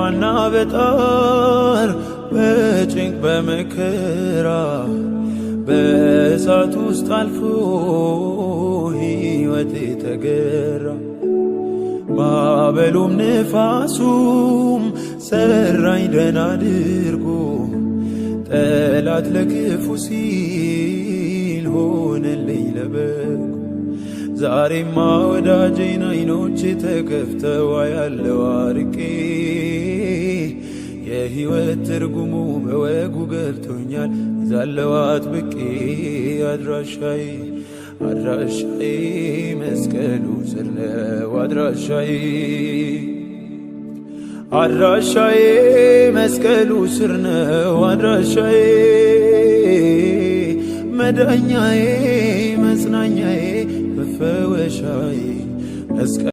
በዋና በጣር በጭንቅ በመከራ በእሳት ውስጥ አልፎ ሕይወቴ ተገራ። ማዕበሉም ንፋሱም ሰራኝ ደህና አድርጎ ጠላት ለክፉ ሲል ሆነልኝ ለበጎ። ዛሬማ ወዳጄን አይኖቼ ተከፍተው አያለው አርቄ የሕይወት ትርጉሙ በወጉ ገብቶኛል ይዛለው አጥብቄ። አድራሻዬ አድራሻዬ መስቀሉ ስር ነው አድራሻዬ አድራሻዬ መስቀሉ ስር ነው አድራሻዬ መዳኛዬ መጽናኛዬ መፈወሻዬ መስቀሉ